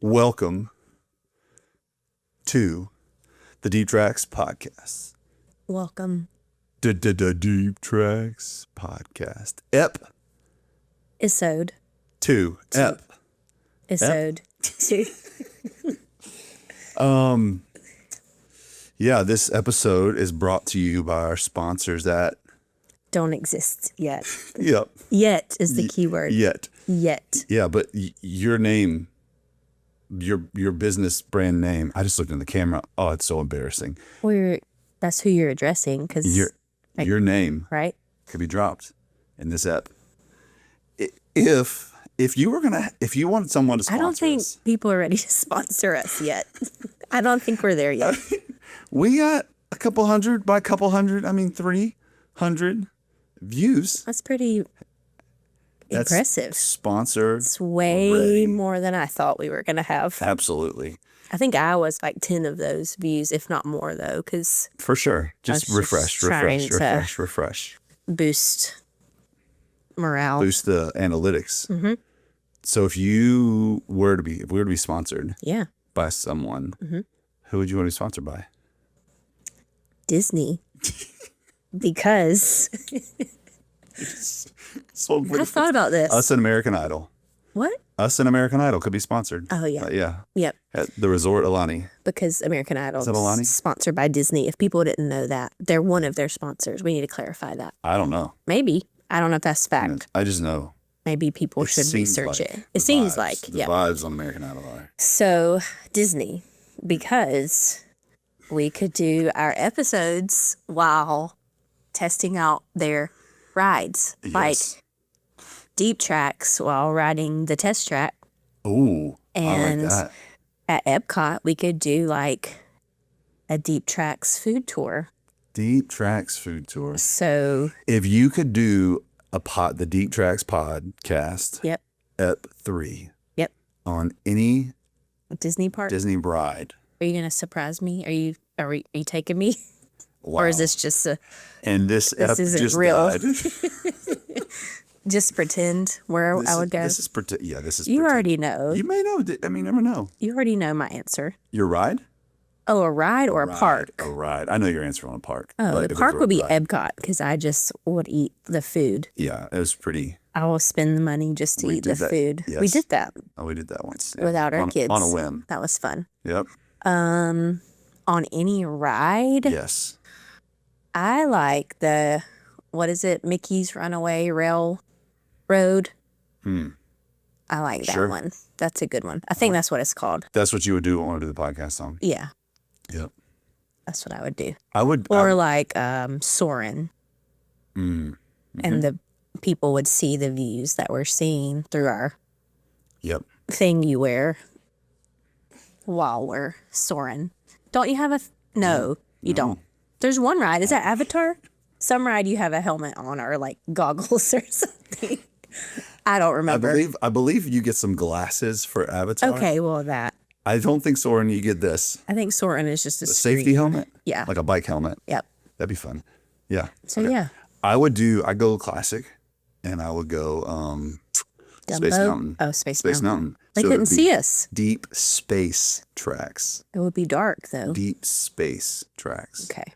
Welcome to the Deep Tracks Podcast. Welcome. Deep Tracks Podcast. Isode. 2. Isode. 2. Yeah, this episode is brought to you by our sponsors at... Don't exist yet. Yep. Yet is the key word. Yet. Yet. Yeah, but your name, your business brand name, I just looked in the camera. Oh, it's so embarrassing. Well, that's who you're addressing, because Your name right? could be dropped in this ep. If you wanted someone to sponsor I don't think us, people are ready to sponsor us yet. I don't think we're there yet. we got a couple hundred, 300 views. That's pretty That's impressive. Sponsored. It's way ready. more than I thought we were going to have. Absolutely. I think I was like 10 of those views, if not more, though, because For sure. Just was refresh. boost morale. Boost the analytics. Mm-hmm. So if we were to be sponsored Yeah. by someone, Mm-hmm. who would you want to be sponsored by? Disney. Because So I thought about this. Us and American Idol. What? Us and American Idol could be sponsored. Oh, yeah. Yeah. Yep. At the resort, Alani. Because American Idol Is that Alani? is sponsored by Disney. If people didn't know that, they're one of their sponsors. We need to clarify that. I don't know. Maybe. I don't know if that's fact. I just know. Maybe people should seems research like it. the It seems vibes- like, the yeah. vibes on American Idol are. So, Disney, because we could do our episodes while testing out their rides. Yes. Like Deep Tracks while riding the test track. Ooh, And I like that. at Epcot, we could do like a Deep Tracks food tour. Deep Tracks food tour. So, If you could do the Deep Tracks podcast, yep, Ep 3, yep. on any Disney park. Disney ride. Are you going to surprise me? Are you taking me? Wow. Or is this just And this ep isn't just real? died. just pretend where I would go? This is yeah, this is You pretend. already know. You may know. I mean, you never know. You already know my answer. Your ride? Oh, a ride or a Ride. park? A ride. I know your answer on a park. Oh, but the if it's park a would be ride- Epcot because I just would eat the food. Yeah, it was pretty. I will spend the money just to We eat the did that. food. We Yes. did that Oh, we did that once. Yeah. without our kids. On a whim. That was fun. Yep. On any ride, Yes. I like what is it? Mickey's Runaway Railroad. I like Sure. that one. That's a good one. I think that's what it's called. That's what you would do want to do the podcast on. Yeah, Yep. that's what I would do. I would. Or like Soarin'. Mm-hmm. And the people would see the views that we're seeing through our Yep. thing you wear while we're soaring. Don't you have no, you don't. There's one ride. Is that Avatar? Some ride you have a helmet on or like goggles or something. I don't remember. I believe you get some glasses for Avatar. Okay, well that. I don't think Soren you get this. I think Soarin' is just a Safety helmet? Yeah. Like a bike helmet. Yep. That'd be fun. Yeah. So yeah. I go classic and I would go Space Dumbo? Mountain. Oh, Space Mountain. They So it couldn't would be see us. Deep space tracks. It would be dark though. Deep space tracks. Okay.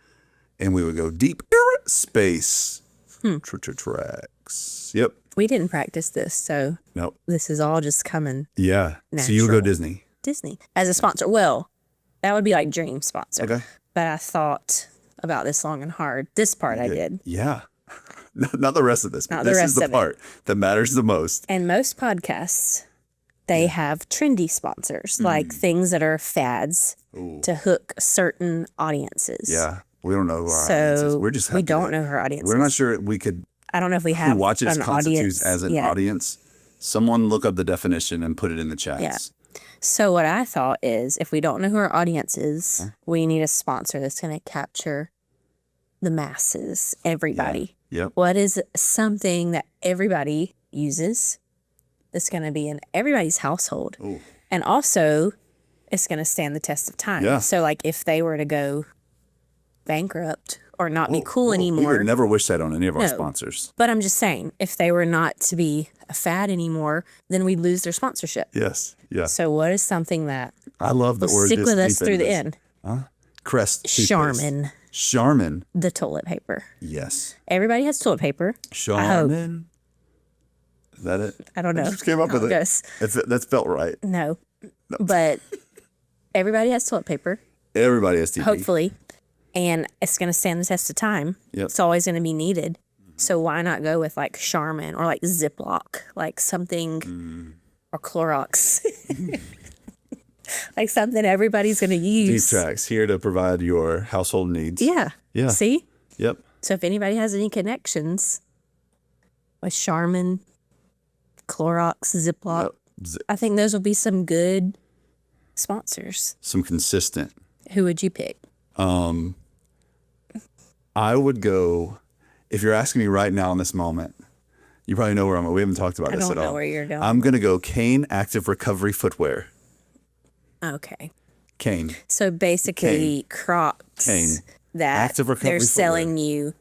And we would go deep space Hmm. tracks. Yep. We didn't practice this, so Nope. this is all just coming Yeah. So you would go Natural. Disney. Disney as a sponsor. Well, that would be like dream sponsor. Okay. But I thought about this long and hard. This part I did. Yeah. Not the rest of this. Not But the this rest is the of it. part that matters the most. And most podcasts, they have trendy sponsors, like things that are fads Ooh. to hook certain audiences. Yeah. We don't know who our audience is. So We're just we happy don't that- know her audience. We're not sure we could I don't know if we who have watches an constitutes audience as an yet. audience. Someone look up the definition and put it in the chats. Yeah. So what I thought is, if we don't know who our audience is, we need a sponsor that's going to capture the masses, everybody. Yep. What is something that everybody uses that's going to be in everybody's household? Ooh. And also, it's going to stand the test of time. Yeah. So, like, if they were to go bankrupt or not be cool We anymore. would never wish that on any of our No. sponsors. But I'm just saying, if they were not to be a fad anymore, then we'd lose their sponsorship. Yes. Yeah. So what is something that I love that will we're stick just with us deep through into the this. end? Crest. toothpaste. Charmin, Charmin. the toilet paper. Yes. Everybody has toilet paper. Charmin. Is that it? I don't know. Just came up how with it. goes. That's felt right. No. But everybody has toilet paper, Everybody has TV. hopefully. And it's going to stand the test of time. Yep. It's always going to be needed. So why not go with like Charmin or like Ziploc, like something, or Clorox, like something everybody's going to Deep use. Tracks here to provide your household needs. Yeah. Yeah. See? Yep. So if anybody has any connections with Charmin, Clorox, Ziploc, Yep. I think those will be some good sponsors. Some consistent. Who would you pick? I would go, if you're asking me right now in this moment, you probably know where I'm at. We haven't talked about I this don't at know all. where you're going. I'm going to go Kane Active Recovery Footwear. Okay. Kane. So basically, Crocs Kane. that Active recovery they're footwear. selling you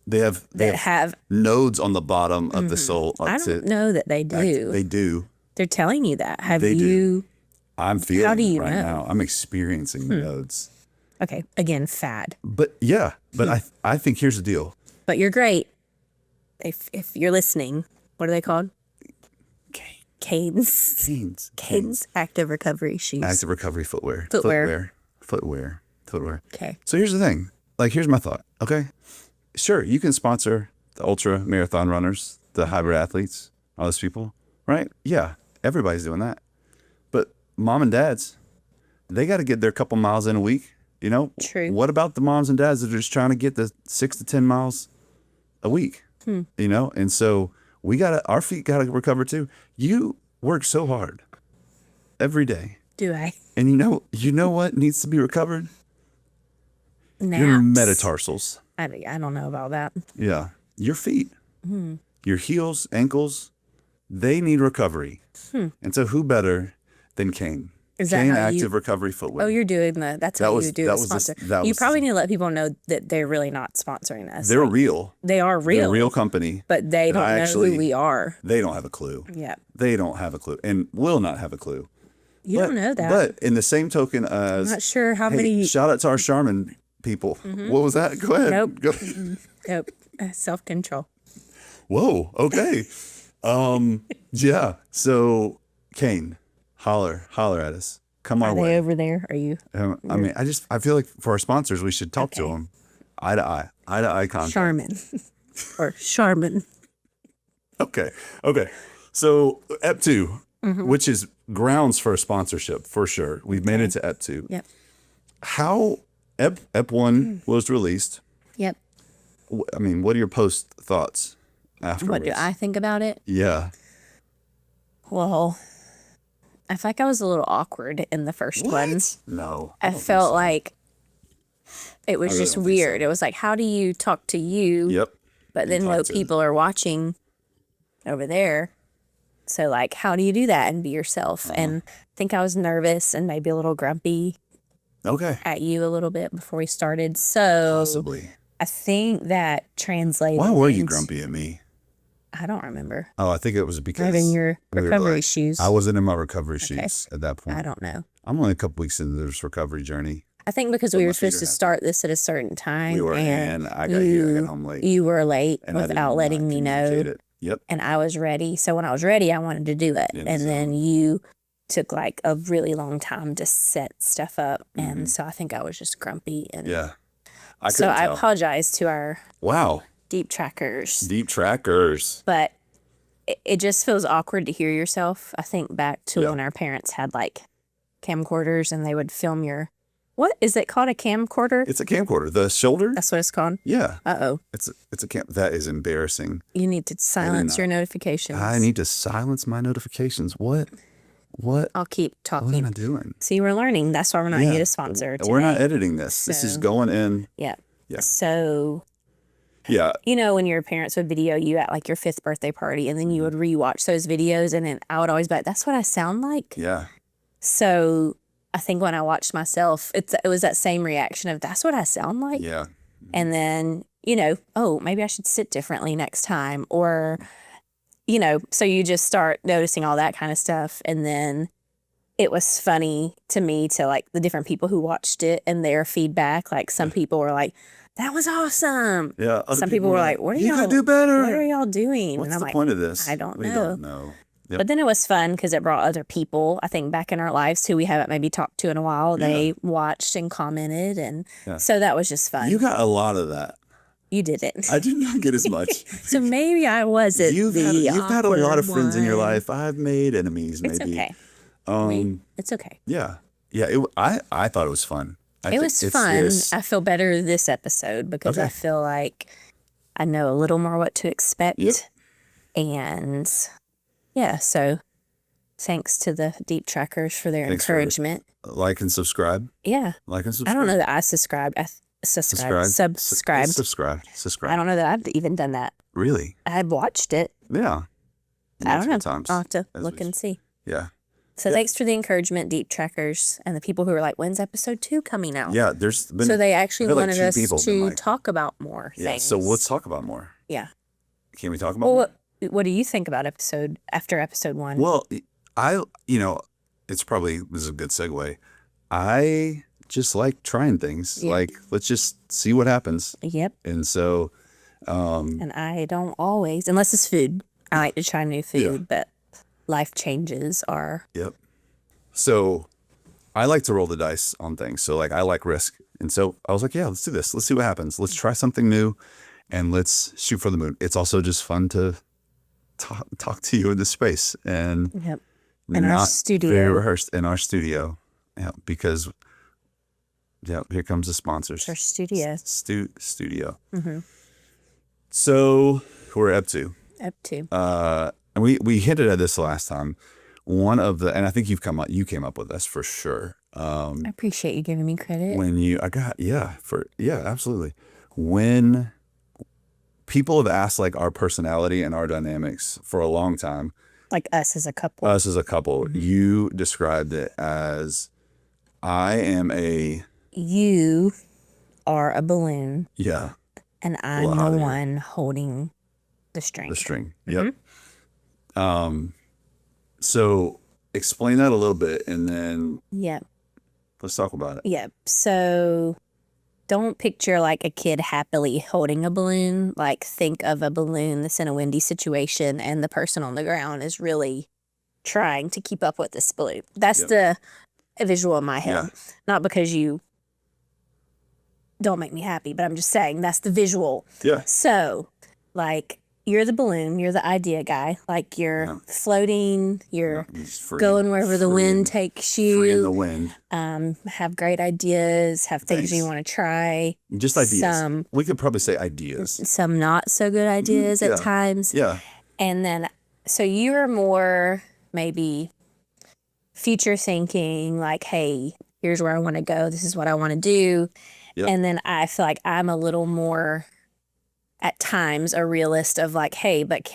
They have that have. nodes on the bottom of the sole. I That's don't it. know that they do. They do. They're telling you that. Have They do. you? I'm feeling How do you right know? now. I'm experiencing nodes. Okay, again, fad. But yeah, but I think here's the deal. But you're great. If you're listening, what are they called? Canes. Canes Active Recovery Shoes. Active recovery footwear. Footwear. Footwear. Okay. So here's the thing. Like, here's my thought. Okay. Sure, you can sponsor the ultra marathon runners, the hybrid athletes, all those people, right? Yeah, everybody's doing that. But mom and dads, they got to get their couple miles in a week. You know? True. What about the moms and dads that are just trying to get the 6 to 10 miles a week? You know? And so our feet got to recover too. You work so hard every day. Do I? And you know what needs to be recovered? Naps. Your metatarsals. I don't know about that. Yeah. Your feet. Your heels, ankles, they need recovery. And so who better than Kane? Is that Kane how you- Active Recovery Footwear. Oh, you're doing that's how was- you do that the was the- sponsor. that You was- probably need to let people know that they're really not sponsoring us. They're real. They are real. They're a real company. But they don't I know actually- who we are. They don't have a clue. Yeah. They don't have a clue and will not have a clue. You don't know that. But in the same token I'm as, not sure how hey, many. shout out to our Charmin people. What was that? Go ahead. Nope. Go. Nope. Self control. Whoa. Okay. Yeah. So Kane, holler at us. Come our Are way. they over there? Are you? I mean, I feel like for our sponsors, we should talk to Okay. them eye to eye contact. Charmin. Or Charmin. Okay. So EP 2, which is grounds for a sponsorship for sure. We've made it to EP 2. Yep. How EP 1 was released. Yep. I mean, what are your post thoughts afterwards? What do I think about it? Yeah. Well, I feel like I was a little awkward in the first one. No. I felt like it was really just don't think so. weird. It was like, how do you talk to you? Yep. But then talk what to- people are watching over there. So like, how do you do that and be yourself? Uh-huh. And I think I was nervous and maybe a little grumpy Okay. at you a little bit before we started. So Possibly. I think that translated. Why were you into- grumpy at me? I don't remember. Oh, I think it was because Having your we were recovery like- shoes. I wasn't in my recovery shoes at that point. I don't know. I'm only a couple weeks into this recovery journey. I think because we my were feet are supposed to happy. start this at a certain time. We were, and and I got here. I got home late. you were late and I did without not letting me know. communicate it. Yep. And I was ready. So when I was ready, I wanted to do it. Yeah, And so- then you took like a really long time to set stuff up. And so I think I was just grumpy. And Mm-hmm. Yeah. I so couldn't I tell. apologize to our Wow. deep trackers. Deep trackers. But it just feels awkward to hear yourself. I think back to Yeah. when our parents had like camcorders and they would film your, what is it called? A camcorder? It's a camcorder. The shoulder? That's what it's called. Yeah. Uh-oh. It's a cam. That is embarrassing. You need to silence your notifications. I need to silence my notifications. What? I'll keep What am talking. I doing? See, we're learning. That's why we're not Yeah. yet a sponsor. We're not today. editing this. This is So- going in. Yeah. Yeah. So, Yeah. you know, when your parents would video you at like your 5th birthday party and then you would rewatch those videos and then I would always be like, that's what I sound like. Yeah. So I think when I watched myself, it was that same reaction of that's what I sound like. Yeah. And then, you know, oh, maybe I should sit differently next time. Or, you know, so you just start noticing all that kind of stuff. And then it was funny to me to like the different people who watched it and their feedback. Like some people were like, that was awesome. Yeah. Other Some people were like, what are you y'all could do better. What are y'all doing? What's and I'm the like, point of this? I don't We know. don't know. Yep. But then it was fun because it brought other people, I think, back in our lives who we haven't maybe talked to in a while. They watched and commented. And so that was just fun. You got a lot of that. You didn't. I did not get as much. So maybe I wasn't You've had a lot of friends in your one. life. I've made enemies, maybe. It's okay. It's okay. Yeah. Yeah. I thought it was fun. It was fun. I feel better this episode because I feel like I know a little more what to expect. Yep. And yeah, so thanks to the Deep Trackers for their encouragement. Like and subscribe. Yeah. Like and subscribe. I don't know that I subscribed. Subscribed. Subscribe. I don't know that I've even done that. Really? I watched it. Yeah. I don't know. Times, I'll have to look and see. Yeah. So thanks for the encouragement, Deep Trackers, and the people who were like, when's episode 2 coming out? Yeah, there's been. So they actually I feel like wanted two us people to been like- talk about more Yeah. things. So let's talk about more. Yeah. Can we talk about more? Well, what do you think about after episode 1? Well, it's probably, this is a good segue. I just like trying things. Yeah. Like, let's just see what happens. Yep. And so, And I don't always, unless it's food. I like to try new food, but life changes are. yep. So I like to roll the dice on things. So like, I like risk. And so I was like, yeah, let's do this. Let's see what happens. Let's try something new and let's shoot for the moon. It's also just fun to talk to you in this space and Yep. In our not studio. very rehearsed in our studio. Yeah. Because here comes the sponsors. Our studio. Studio. Mm-hmm. So we're up to, Up to. and we hinted at this last time. And I think you came up with this for sure. I appreciate you giving me credit. Absolutely. When people have asked like our personality and our dynamics for a long time, Like us as a couple. mm-hmm. You described it as, I am You are a balloon, yeah, and I'm Well, the howdy. one holding the string. the string. Mm-hmm. Yep. So explain that a little bit and then Yep. let's talk about it. Yep. So don't picture like a kid happily holding a balloon. Like think of a balloon that's in a windy situation and the person on the ground is really trying to keep up with this balloon. That's the visual in my head. Yeah. Not because you don't make me happy, but I'm just saying that's the visual. Yeah. So, like, you're the balloon, you're the idea guy. Like, you're floating, you're Just free- going wherever the free wind in- takes Free in you. the wind. Have great ideas, have things you Thanks. want to try, Just ideas. Some- We could probably say ideas. some not so good ideas yeah. at times. Yeah. And then, so you're more maybe future thinking, like, hey, here's where I want to go. This is what I want to do. Yep. And then I feel like I'm a little more, at times, a realist of like, hey, but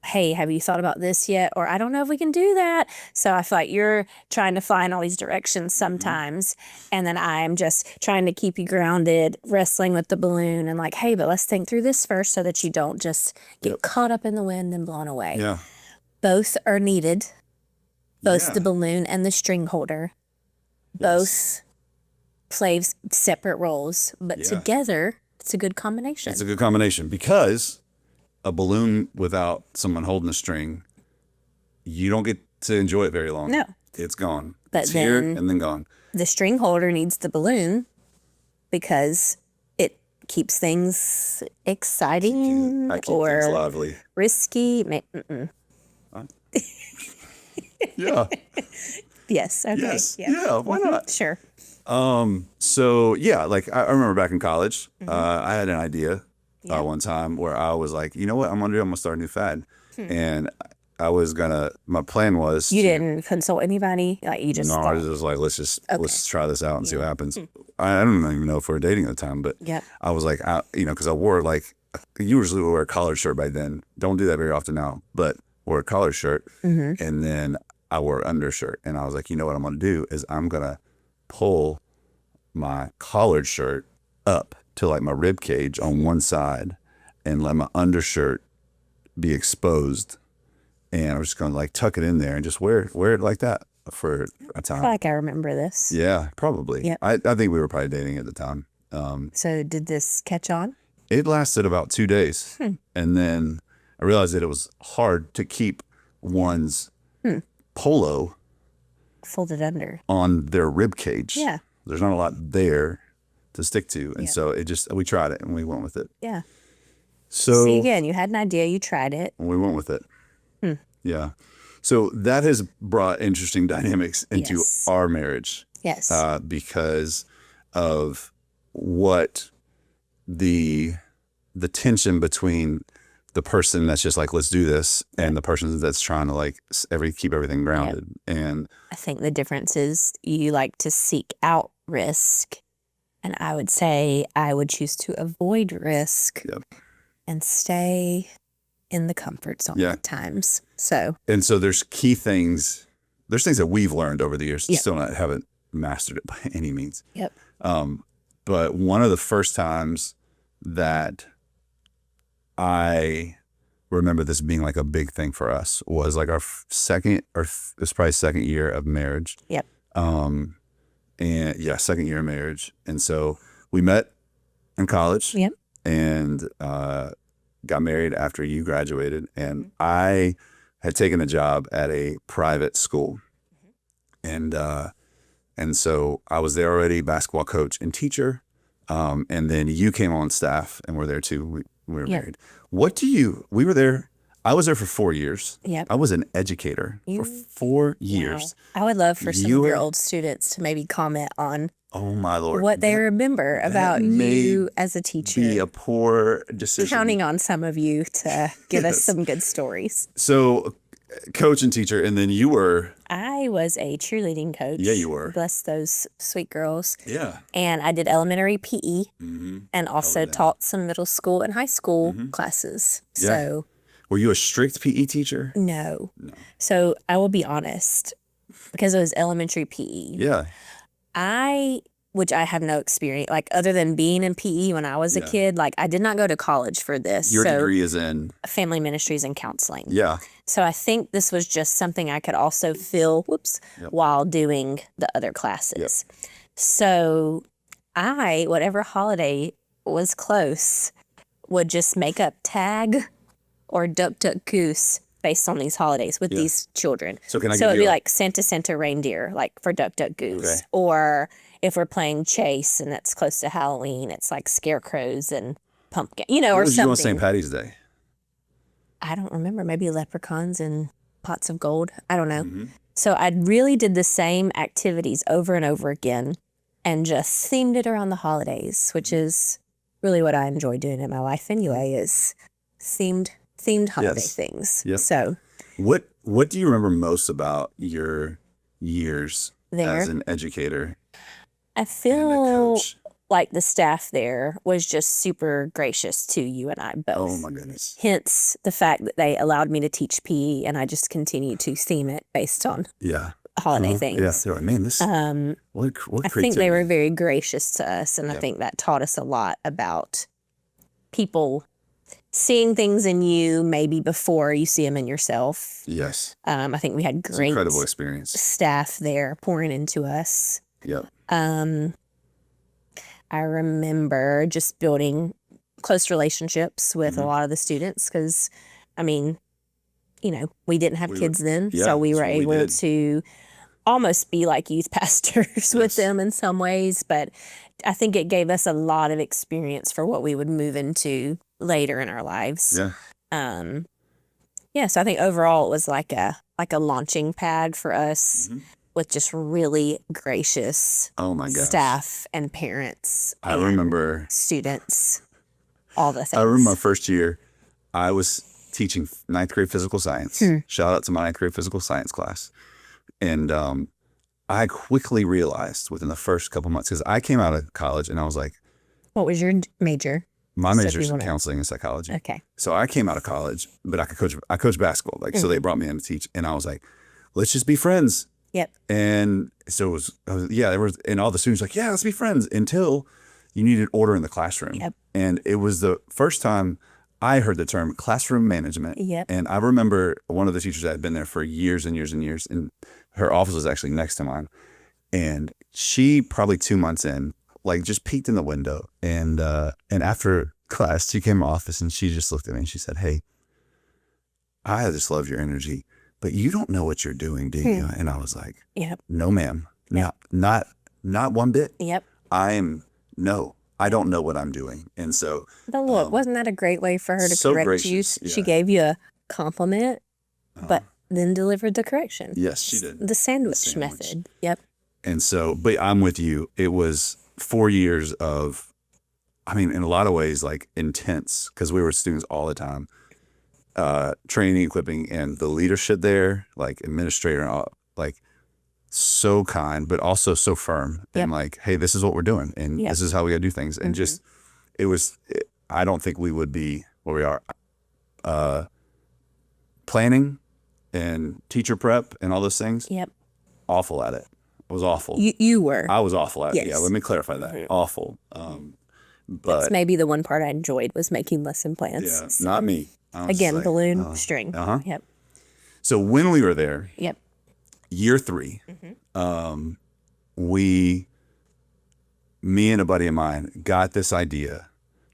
hey, have you thought about this yet? Or I don't know if we can do that. So I feel like you're trying to fly in all these directions sometimes. And then I'm just trying to keep you grounded, wrestling with the balloon and like, hey, but let's think through this first so that you don't just get caught up in the wind and blown away. Yeah. Both are needed, both Yeah. the balloon and the string holder. Both play separate roles, but Yeah. together, it's a good combination. It's a good combination because a balloon without someone holding a string, you don't get to enjoy it very long. No. It's gone. But it's here then- and then gone. The string holder needs the balloon because it keeps things exciting I keep things or lively. risky. Yeah. Yes. Okay. Yes. Yeah. Why not? Sure. So yeah, like I remember back in college, Mm-hmm. I had an idea one time where I was like, you know what, I'm gonna start a new fad, and my plan was Hmm. You didn't consult anybody. Like you just. No, I thought. was just like, let's try this out and see what happens. Hmm. I don't even know if we were dating at the time, but Yep. I was like, because I wore like, usually wear a collared shirt back then. Don't do that very often now, but wore a collared shirt, Mm-hmm. and then I wore an undershirt, and I was like, you know what I'm gonna do is I'm gonna pull my collared shirt up to like my rib cage on one side and let my undershirt be exposed. And I was just going to like tuck it in there and just wear it like that for a I time. feel like I remember this. Yeah, probably. Yep. I think we were probably dating at the time. So did this catch on? It lasted about 2 days. And then I realized that it was hard to keep one's polo Folded under. on their rib cage. Yeah. There's not a lot there to stick to. And Yeah. so we tried it and we went with it. Yeah. So See, again, you had an idea, you tried it. we went with it. Yeah. So that has brought interesting dynamics into Yes. our marriage Yes. because of what the tension between the person that's just like, let's do this, and the person that's trying to like keep everything grounded. And I think the difference is you like to seek out risk. And I would say I would choose to avoid risk Yep. and stay in the comfort zone Yeah. at times. So, there's key things. There's things that we've learned over the years. Yep. Still haven't mastered it by any means. yep. But one of the first times that I remember this being like a big thing for us was like our second year of marriage. Yep. And yeah, second year of marriage. And so we met in college. Yep. And got married after you graduated. And I had taken a job at a private school. And so I was there already, basketball coach and teacher. And then you came on staff and were there too. We were Yep. married. We were there. I was there for 4 years. Yep. I was an educator for 4 years. Wow. I would love for some You of your were- old students to maybe comment on Oh my Lord. what they remember about may you as a teacher. Be a poor decision. Counting on some of you to give us Yes. some good stories. So coach and teacher, and then you were. I was a cheerleading coach. Yeah, you were. Bless those sweet girls. Yeah. And I did elementary PE Mm-hmm. and also that. taught some middle school and high school classes. Yeah. So, Were you a strict PE teacher? no. So, I will be honest, because it was elementary PE, Yeah. which I have no experience, like other than being in PE when I was a Yeah. kid, like I did not go to college for this. Your so, degree is in. family ministries and counseling. Yeah. So I think this was just something I could also feel, Yep. while doing the other classes. So whatever holiday was close, would just make up tag or duck duck goose based on these holidays with Yeah. these children. So can I So give it'd you be a- like Santa Santa reindeer, like for duck duck goose. Okay. Or if we're playing chase and that's close to Halloween, it's like scarecrows and pumpkin, What or was you on something. St. Patty's Day? I don't remember, maybe leprechauns and pots of gold. I don't know. Mm-hmm. So I really did the same activities over and over again and just themed it around the holidays, which is really what I enjoy doing in my life anyway, is themed holiday Yes. things. Yep. So What do you remember most about your years there, as an educator I and a feel coach? like the staff there was just super gracious to you and I both. Oh my goodness. Hence the fact that they allowed me to teach PE and I just continue to theme it based on Yeah. holiday Uh-huh. things. Yeah. They're like, man, this what I think they were very gracious to us, and I Yep. think that taught us a lot about people seeing things in you maybe before you see them in yourself. Yes. I think we had It's an great incredible experience. staff there pouring into us. Yep. I remember just building close relationships with Mm-hmm. a lot of the students because, I mean, we didn't have We were- kids then, yeah, so we that's were what we able did. to almost be like youth pastors Yes. with them in some ways. But I think it gave us a lot of experience for what we would move into later in our lives. Yeah. So I think overall it was like a launching pad for us Mhm. with just really gracious Oh my gosh. staff and parents. I and remember students, all the things. I remember my first year, I was teaching ninth grade physical science. Shout out to my ninth grade physical science class. And I quickly realized within the first couple months, because I came out of college and I was like, What was your major? my So if major you is in wanna- counseling and psychology. Okay. So I came out of college, but I coach basketball. Like, so they brought me in to teach. And I was like, let's just be friends. Yep. And so it was, there was, and all the students were like, yeah, let's be friends until You needed order in the classroom. Yep. And it was the first time I heard the term classroom management. Yep. And I remember one of the teachers that had been there for years and years and years, and her office was actually next to mine. And she probably 2 months in, like just peeked in the window. And after class, she came to my office and she just looked at me and she said, "Hey, I just love your energy, but you don't know what you're doing, do you?" And I was like, Yep. "No, ma'am. Not one bit. Yep. No, I don't know what I'm doing." And so But look, wasn't that a great way for her to so correct you? gracious, She yeah. gave you a compliment, but then delivered the correction. yes, she did. The sandwich sandwich. method. Yep. And so, but I'm with you. It was 4 years of, I mean, in a lot of ways, like intense, because we were students all the time, training, equipping, and the leadership there, like administrator, and all, like so kind, but also so firm. Yep. And like, hey, this is what we're doing, and Yep. this is how we got to do things. And just, I don't think we would be where we are. Planning and teacher prep and all those things, Yep. awful at it. I was awful. You were. I was awful at it. Yeah, Yes. let me clarify that. Awful. That's But maybe the one part I enjoyed was making lesson plans. yeah, not me. I was Again, like, balloon, string. uh-huh. Yep. So when we were there, Yep. year 3, me and a buddy of mine got this idea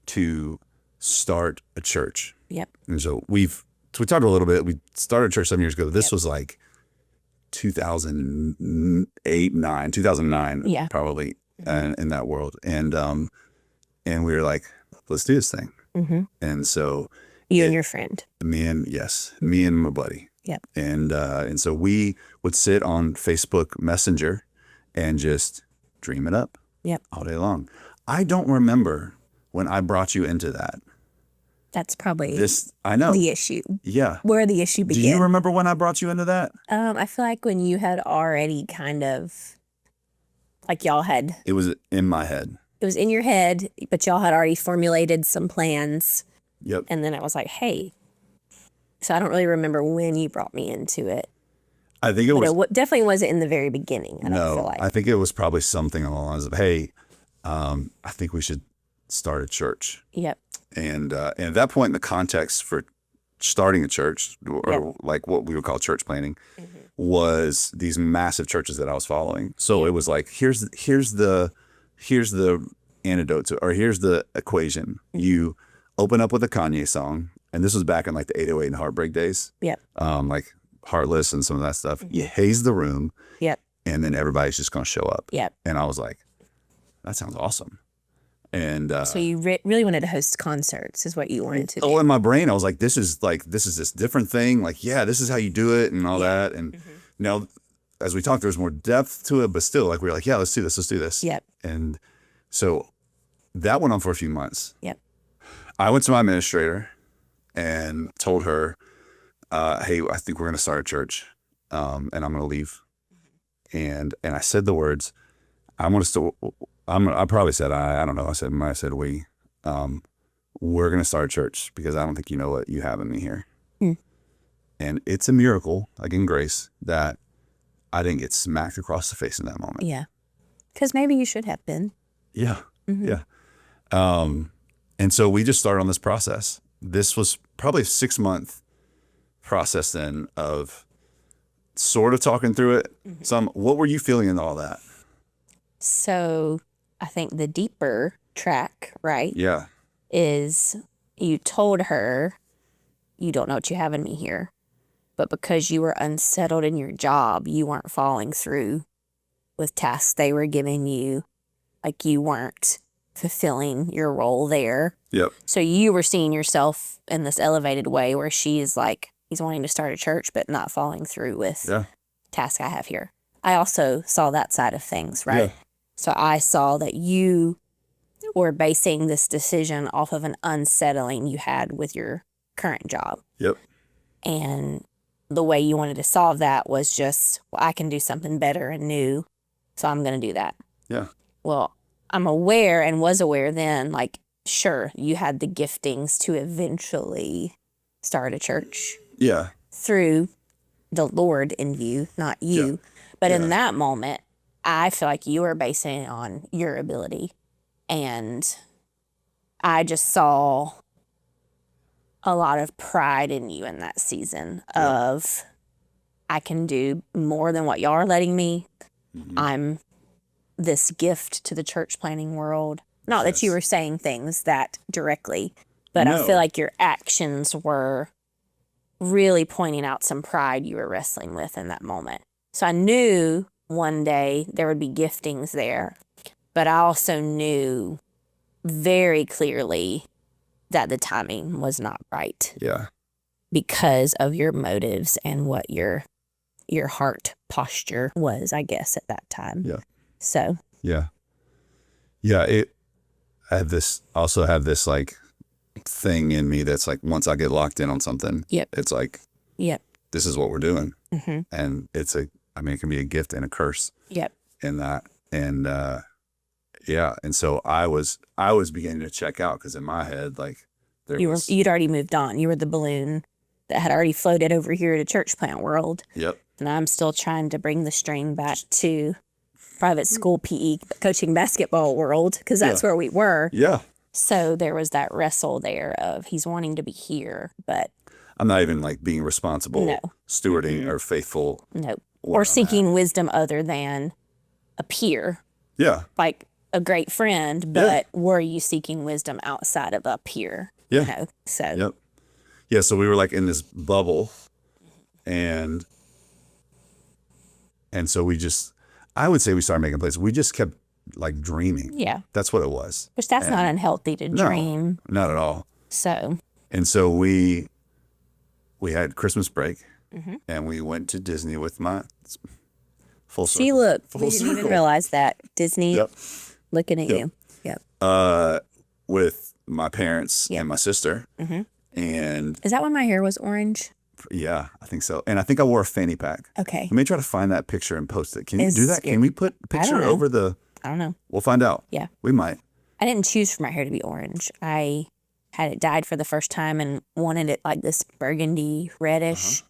to start a church. Yep. And so we talked a little bit. We started a church 7 years ago. This was like 2009, Yeah. probably in that world. And we were like, let's do this thing. And so You and your friend. me and my buddy. Yep. And so we would sit on Facebook Messenger and just dream it up Yep. all day long. I don't remember when I brought you into that. That's probably I know. the issue. Yeah. Where the issue Do began. you remember when I brought you into that? I feel like when you had already kind of, like y'all had, It was in my head. it was in your head, but y'all had already formulated some plans. Yep. And then I was like, hey. So I don't really remember when you brought me into it. I think it But was. it definitely wasn't in the very beginning. I don't feel like. I think it was probably something along the lines of, hey, I think we should start a church. Yep. And at that point in the context for starting a church, or like what we would call church planning, was these massive churches that I was following. So it was like, here's the antidote to, or here's the equation. You open up with a Kanye song, and this was back in like the 808 and Heartbreak days, Yep. like Heartless and some of that stuff. You haze the room, Yep. and then everybody's just going to show up. Yep. And I was like, that sounds awesome. And So you really wanted to host concerts, is what you wanted to do. in my brain, I was like, this is this different thing. Like, yeah, this is how you do it and all that. And now, as we talked, there's more depth to it, but still, like, we were like, yeah, let's do this. Yep. And so that went on for a few months. Yep. I went to my administrator and told her, hey, I think we're going to start a church, and I'm going to leave. And I said the words, I probably said, I don't know. I said we, we're going to start a church because I don't think you know what you have in me here. And it's a miracle, like in grace, that I didn't get smacked across the face in that moment. Yeah. Because maybe you should have been. Yeah. Yeah. And so we just started on this process. This was probably a 6-month process then of sort of talking through it. What were you feeling in all that? So I think the deeper track, right, Yeah. is you told her, you don't know what you have in me here. But because you were unsettled in your job, you weren't following through with tasks they were giving you. Like you weren't fulfilling your role there. Yep. So you were seeing yourself in this elevated way where she's like, he's wanting to start a church, but not following through with Yeah. task I have here. I also saw that side of things, right? Yeah. So I saw that you were basing this decision off of an unsettling you had with your current job. Yep. And the way you wanted to solve that was just, well, I can do something better and new, so I'm going to do that. Yeah. Well, I'm aware and was aware then, like, sure, you had the giftings to eventually start a church Yeah. through the Lord in view, not you. But Yeah. in that moment, I feel like you were basing it on your ability And I just saw a lot of pride in you in that season of, I can do more than what y'all are letting me. I'm this gift to the church planting world. Not that you Yes. were saying things that directly, but I No. feel like your actions were really pointing out some pride you were wrestling with in that moment. So I knew one day there would be giftings there, but I also knew very clearly that the timing was not right Yeah. because of your motives and what your heart posture was, I guess, at that time. Yeah. So Yeah. I have this like thing in me that's like, once I get locked in on something, Yep. it's like, yep. this is what we're doing. Mm-hmm. And it can be a gift and a curse Yep. in that. And, and so I was beginning to check out, because in my head, like, You'd already moved on. You were the balloon that had already floated over here to church plant world. Yep. And I'm still trying to bring the string back to private school PE coaching basketball world, because that's where we were. Yeah. So there was that wrestle there of, he's wanting to be here, but I'm not even like being responsible, No. stewarding, or faithful. no. where Or I'm seeking wisdom other than a peer, Yeah. like a great friend, but were you seeking wisdom outside of a peer? Yeah. You know? So Yep. Yeah. So we were like in this bubble, and so I would say we started making plays. We just kept like dreaming. yeah, That's what it was. which that's not unhealthy to No. dream. Not at all. So And so we had Christmas break, Mm-hmm. and we went to Disney with my full see, circle. look, Full we didn't even circle. realize that Disney Yep. looking at you. Yep. With my parents Yep. and my sister. Mm-hmm. And Is that when my hair was orange? yeah, I think so. And I think I wore a fanny pack. Okay. Let me try to find that picture and post it. Can you Is do that? it- Can we put a picture know. over the? I don't know. We'll find out. Yeah. We might. I didn't choose for my hair to be orange. I had it dyed for the first time and wanted it like this burgundy reddish,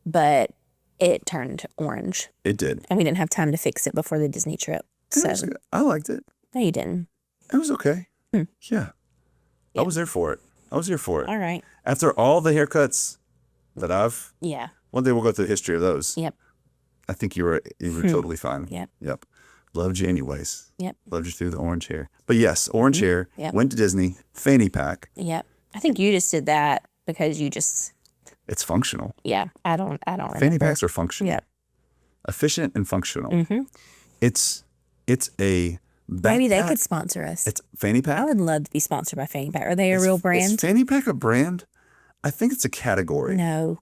but it turned orange, It did. and we didn't have time to fix it before the Disney trip. It was So good. I liked it. no, you didn't. It was okay. Hmm. Yeah. I was there for it. All right. After all the haircuts that Yeah. one day we'll go through the history of those. Yep. I think you were totally fine. Yep. Yep. Loved you anyways. Yep. Loved you through the orange hair. But yes, orange hair. Yep. Went to Disney. Fanny pack. Yep. I think you just did that because you just, It's functional. yeah. I don't remember. Fanny packs are functional. Yep. Efficient and functional. Mm-hmm. It's a Maybe they backpack. could sponsor us. It's fanny pack. I would love to be sponsored by Fanny Pack. Are they a real Is brand? fanny pack a brand? I think it's a category. No.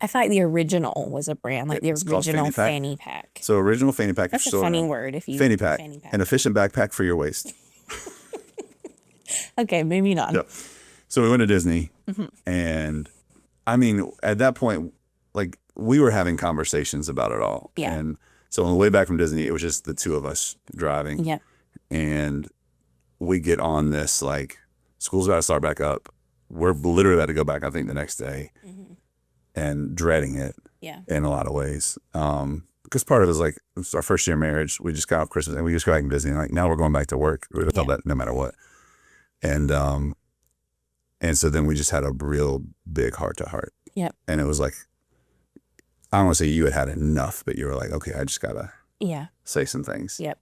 I feel like the original was a brand, like the It's called original Fanny Pack? Fanny Pack. So original fanny pack. That's is a still funny around. word if you Fanny pack. Fanny Pack. An efficient backpack for your waist. Okay, moving on. Yep. So we went to Disney, Mm-hmm. and I mean, at that point, like, we were having conversations about it all. Yeah. And so on the way back from Disney, it was just the two of us driving. Yep. And we get on this, like, school's about to start back up. We're literally about to go back, I think, the next day, and dreading it Yeah. in a lot of ways. Because part of it is like, it's our first year of marriage. We just got off Christmas and we just got back from Disney. And like, now we're going back to work. We felt that no matter what. And so then we just had a real big heart to heart. Yep. And it was like, I don't want to say you had enough, but you were like, okay, I just got to Yeah. say some things. Yep.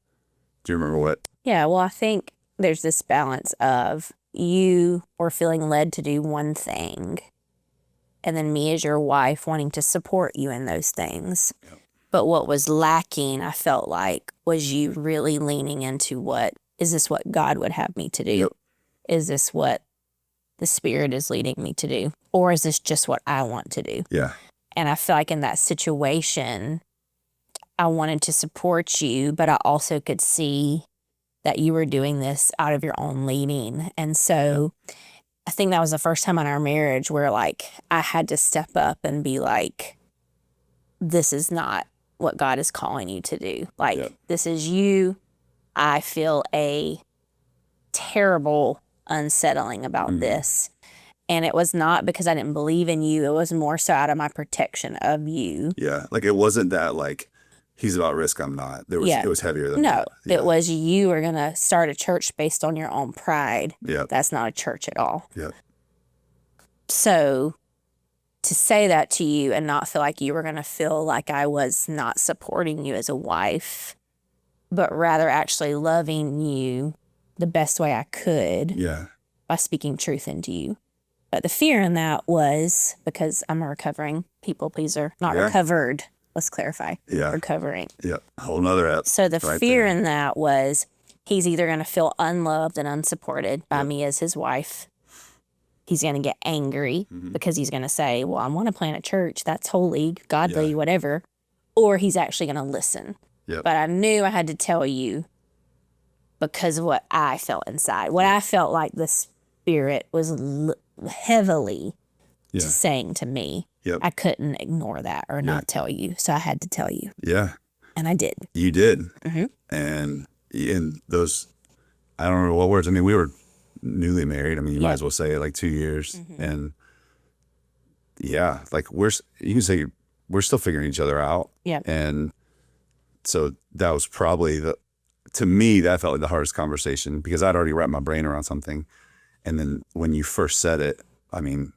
Do you remember what? Yeah. Well, I think there's this balance of you were feeling led to do one thing, and then me as your wife wanting to support you in those things. Yep. But what was lacking, I felt like, was you really leaning into is this what God would have me to do? Yep. Is this what the Spirit is leading me to do? Or is this just what I want to do? Yeah. And I feel like in that situation, I wanted to support you, but I also could see that you were doing this out of your own leading. And so I think that was the first time in our marriage where, like, I had to step up and be like, this is not what God is calling you to do. Like, Yep. this is you. I feel a terrible unsettling about this. And it was not because I didn't believe in you. It was more so out of my protection of you. Yeah. Like, it wasn't that, like, he's about risk, I'm not. There was Yeah. it was heavier than No, that. Yeah. it was you were going to start a church based on your own pride. Yep. That's not a church at all. Yep. So to say that to you and not feel like you were going to feel like I was not supporting you as a wife, but rather actually loving you the best way I could Yeah. by speaking truth into you. But the fear in that was because I'm a recovering people pleaser, not Yeah. recovered. Let's clarify. Yeah. Recovering. Yep. Whole nother app. So the right fear there. in that was he's either going to feel unloved and unsupported by me as his wife. He's going to get angry because he's going to say, well, I want to plant a church. That's holy, godly, Yeah. whatever. Or he's actually going to listen. Yep. But I knew I had to tell you because of what I felt inside. What I felt like the Spirit was heavily Yeah. saying to me. Yep. I couldn't ignore that or not tell you. So I had to tell you. Yeah. And I did. You did. Mhm. And in those, I don't remember what words. I mean, we were newly married. I mean, you might as well say like 2 years. And yeah, like you can say we're still figuring each other out. Yeah. And so that was probably to me, that felt like the hardest conversation because I'd already wrapped my brain around something. And then when you first said it, I mean,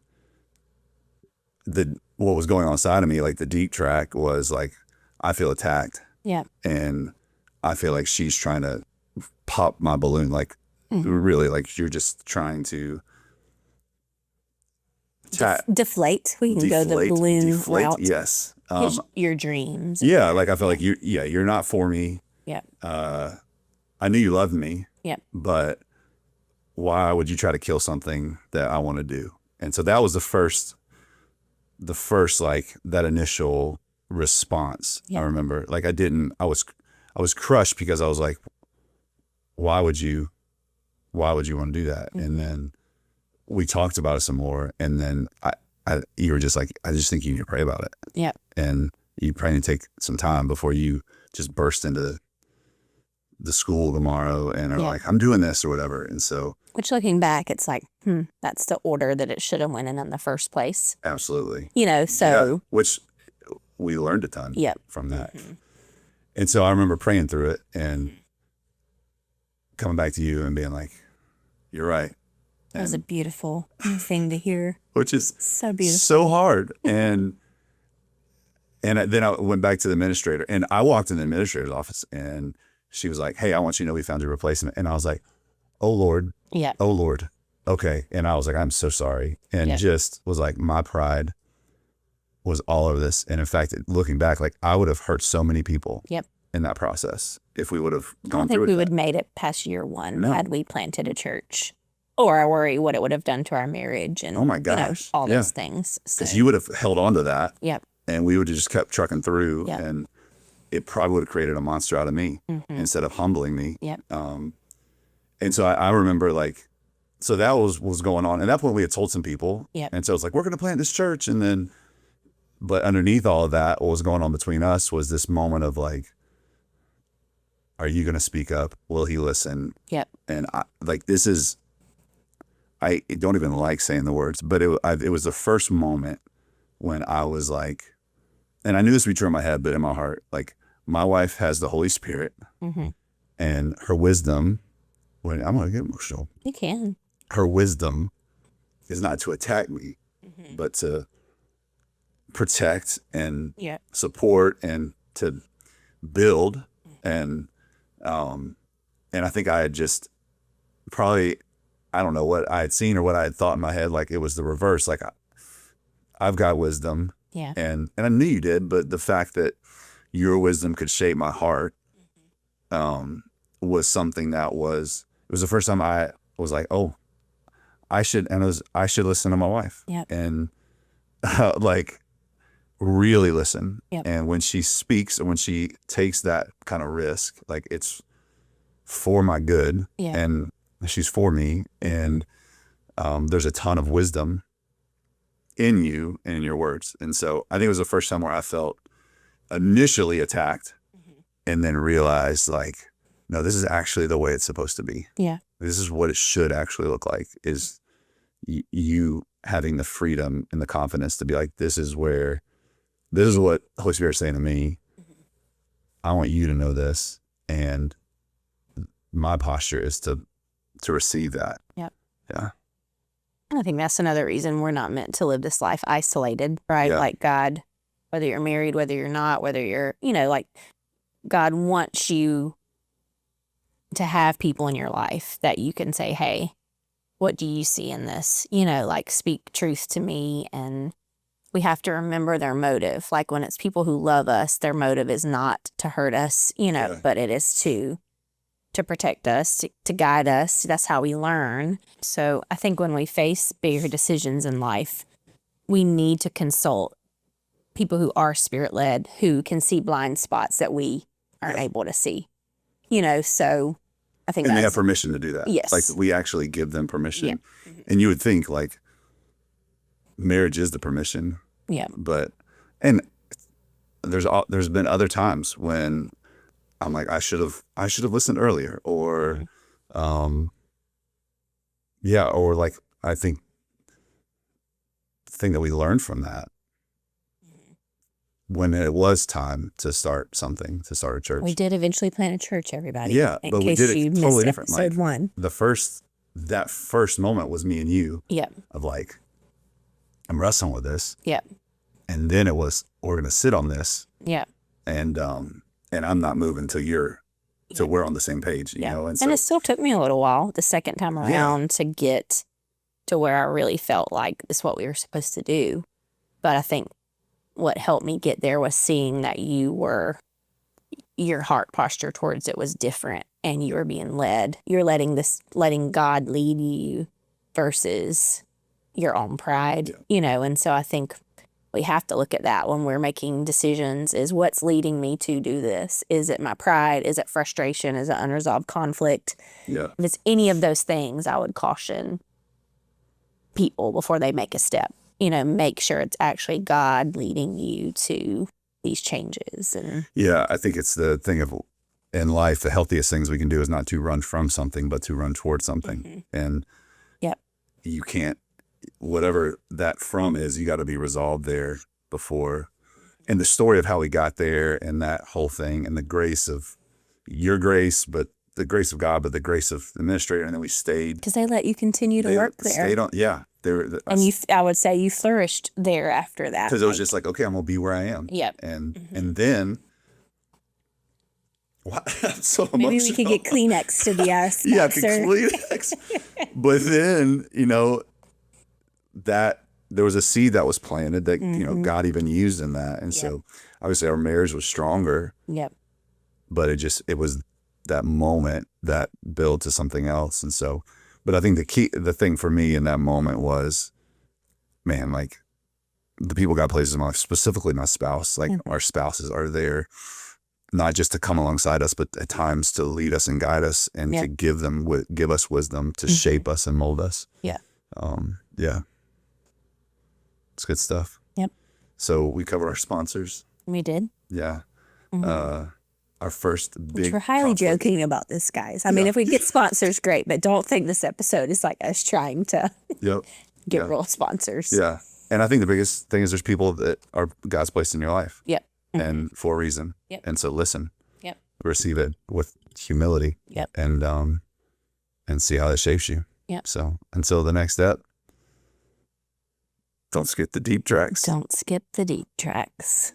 what was going on inside of me, like the deep track was like, I feel attacked. Yeah. And I feel like she's trying to pop my balloon. Like really, like you're just trying to Deflate. We can go the balloon route. Yes. Your dreams. Yeah. Like I felt like you're not for me. Yeah. I knew you loved me. Yeah. But why would you try to kill something that I want to do? And so that was the first like that initial response. Yeah. I remember like I was crushed because I was like, why would you want to do that? And then we talked about it some more. And then you were just like, I just think you need to pray about it. Yeah. And you probably need to take some time before you just burst into the school tomorrow and are like, I'm doing this or whatever. And so, which looking back, it's like, that's the order that it should have went in the first place. absolutely. So. Yeah, which we learned a ton Yep. from that. And so I remember praying through it and coming back to you and being like, you're right. That was a beautiful thing to hear. Which is So beautiful. so hard. And then I went back to the administrator and I walked in the administrator's office and she was like, hey, I want you to know we found your replacement. And I was like, oh Lord. Yeah. Oh Lord. Okay. And I was like, I'm so sorry. And just was like, my pride was all of this. And in fact, looking back, like I would have hurt so many people in that process if we would have I gone don't through think we it. would have made it past year one No. had we planted a church. Or I worry what it would have done to our marriage and Oh my gosh. all Yeah. those things. So, Because you would have held on to that yep. and we would have just kept trucking through Yep. and it probably would have created a monster out of me instead of humbling me. Yep. And so I remember like, so that was going on. At that point we had told some people. Yep. And so it's like, we're going to plant this church. And then, but underneath all of that, what was going on between us was this moment of like, are you going to speak up? Will he listen? Yep. And I don't even like saying the words, but it was the first moment when I was like, and I knew this would be true in my head, but in my heart, like my wife has the Holy Spirit and her wisdom, when I'm going to get emotional, You can. her wisdom is not to attack me, but to protect and Yeah. support and to build. And I think I had just probably, I don't know what I had seen or what I had thought in my head. Like it was the reverse. Like I've got wisdom Yeah. and I knew you did, but the fact that your wisdom could shape my heart, was something that it was the first time I was like, oh, I should listen to my wife. Yep. And like really listen. Yep. And when she speaks and when she takes that kind of risk, like it's for my good Yeah. and she's for me. And there's a ton of wisdom in you and in your words. And so I think it was the first time where I felt initially attacked and then realized like, no, this is actually the way it's supposed to be. Yeah. This is what it should actually look like is you having the freedom and the confidence to be like, this is what the Holy Spirit's saying to me. I want you to know this, and my posture is to receive that. Yep. Yeah. And I think that's another reason we're not meant to live this life isolated, right? Yeah. Like God, whether you're married, whether you're not, whether you're, you know, like God wants you to have people in your life that you can say, hey, what do you see in this? You know, like speak truth to me. And we have to remember their motive. Like when it's people who love us, their motive is not to hurt us, you know, Yeah. but it is to protect us, to guide us. That's how we learn. So I think when we face bigger decisions in life, we need to consult people who are spirit led, who can see blind spots that we aren't able to see. You know, so I think And they have that's permission to do that. Yes. Like we actually give them permission. Yeah. And you would think like marriage is the permission, yeah, but and there's been other times when I'm like, I should have listened earlier, or yeah, or like I think the thing that we learned from that when it was time to start something, to start a church. we did eventually plant a church, everybody. Yeah, in but we case did it you totally missed different. episode Like, 1. that first moment was me and you Yep, of like, I'm wrestling with this. yep, And then it was, we're going to sit on this, yep. and I'm not moving till we're on the same page, you Yeah. know? And so, it still took me a little while the second time around to get to where I really felt like this is what we were supposed to do. But I think what helped me get there was seeing that your heart posture towards it was different, and you were being led. You're letting God lead you versus your own pride, you know? And so I think we have to look at that when we're making decisions, is what's leading me to do this? Is it my pride? Is it frustration? Is it unresolved conflict? yeah. If it's any of those things, I would caution people before they make a step. You know, make sure it's actually God leading you to these changes. And Yeah, I think it's the thing of in life, the healthiest things we can do is not to run from something, but to run towards something. And Yep. you can't, whatever that from is, you got to be resolved there before. And the story of how we got there and that whole thing and the grace of your grace, but the grace of God, but the grace of the administrator. And then we stayed. because they let you continue to They work there. Stayed on, yeah. And I would say you flourished there after that. Because it was just like, okay, I'm going to be where I am. Yep. And then, what? I'm so emotional. Maybe we could get Kleenex to be our Yeah, sponsor. Kleenex. But then, you know, that there was a seed that was planted that, you know, God even used in that. And so obviously our marriage was stronger, Yep. but it was that moment that built to something else. And so, but I think the thing for me in that moment was, man, like the people God places in my life, specifically my spouse, like our spouses are there not just to come alongside us, but at times to lead us and guide us and to give us wisdom to shape us and mold us. Yeah. Yeah. It's good stuff. Yep. So we cover our sponsors. We did. Yeah. Our first big. We're highly conflict. joking about this, guys. I mean, if we get sponsors, great, but don't think this episode is like us trying to Yep. get real sponsors. Yeah. And I think the biggest thing is there's people that are God's placed in your life Yep. and for a reason. Yep. And so listen, Yep. receive it with humility. Yep. And see how it shapes you. Yep. So until the next step, don't skip the deep tracks. Don't skip the deep tracks.